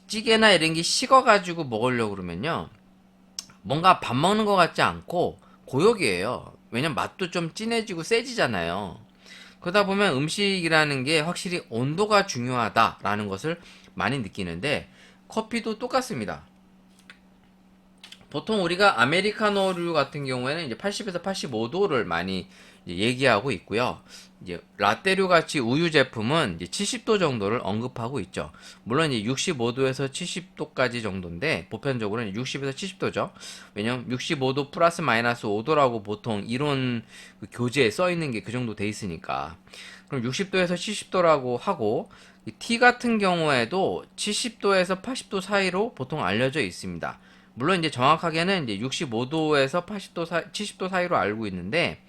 Speaker 2: 찌개나 이런 게 식어가지고 먹으려고 그러면요. 뭔가 밥 먹는 것 같지 않고 고역이에요. 왜냐면 맛도 좀 진해지고 세지잖아요. 그러다 보면 음식이라는 게 확실히 온도가 중요하다라는 것을 많이 느끼는데 커피도 똑같습니다. 보통 우리가 아메리카노류 같은 경우에는 이제 80에서 85도를 많이 이제 얘기하고 있고요. 이제 라떼류 같이 우유 제품은 이제 70도 정도를 언급하고 있죠. 물론 이제 65도에서 70도까지 정도인데 보편적으로는 60에서 70도죠. 왜냐면 65도 플러스 마이너스 5도라고 보통 이론 그 교재에 써 있는 게 그 정도 돼 있으니까. 그럼 60도에서 70도라고 하고 이 티 같은 경우에도 70도에서 80도 사이로 보통 알려져 있습니다. 물론 이제 정확하게는 이제 65도에서 70도 사이로 알고 있는데,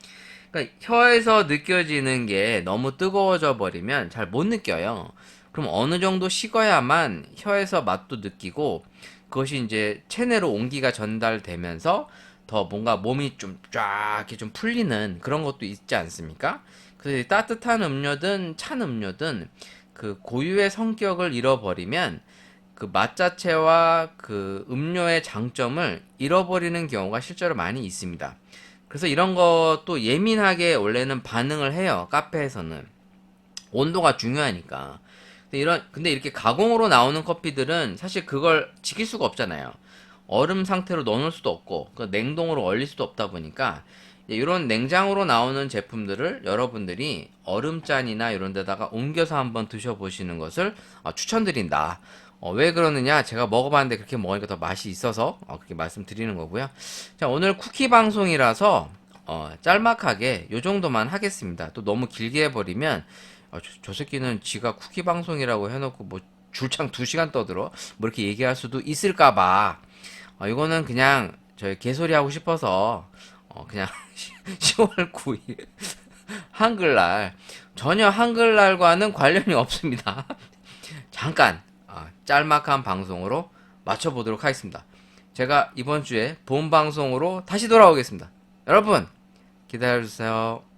Speaker 2: 그러니까 혀에서 느껴지는 게 너무 뜨거워져 버리면 잘 못 느껴요. 그럼 어느 정도 식어야만 혀에서 맛도 느끼고, 그것이 이제 체내로 온기가 전달되면서 더 뭔가 몸이 좀 쫙 이렇게 좀 풀리는 그런 것도 있지 않습니까? 그래서 따뜻한 음료든 찬 음료든 그 고유의 성격을 잃어버리면 그 맛 자체와 그 음료의 장점을 잃어버리는 경우가 실제로 많이 있습니다. 그래서 이런 것도 예민하게 원래는 반응을 해요. 카페에서는. 온도가 중요하니까. 근데 이렇게 가공으로 나오는 커피들은 사실 그걸 지킬 수가 없잖아요. 얼음 상태로 넣어놓을 수도 없고, 냉동으로 얼릴 수도 없다 보니까, 이런 냉장으로 나오는 제품들을 여러분들이 얼음잔이나 이런 데다가 옮겨서 한번 드셔보시는 것을 추천드린다. 왜 그러느냐? 제가 먹어봤는데 그렇게 먹으니까 더 맛이 있어서 그렇게 말씀드리는 거고요. 자, 오늘 쿠키 방송이라서 짤막하게 요 정도만 하겠습니다. 또 너무 길게 해버리면 저 새끼는 지가 쿠키 방송이라고 해놓고 뭐 줄창 2시간 떠들어 뭐 이렇게 얘기할 수도 있을까봐 이거는 그냥 저희 개소리 하고 싶어서 그냥 10월 9일 한글날 전혀 한글날과는 관련이 없습니다. 잠깐 짤막한 방송으로 맞춰보도록 하겠습니다. 제가 이번 주에 본 방송으로 다시 돌아오겠습니다. 여러분 기다려주세요.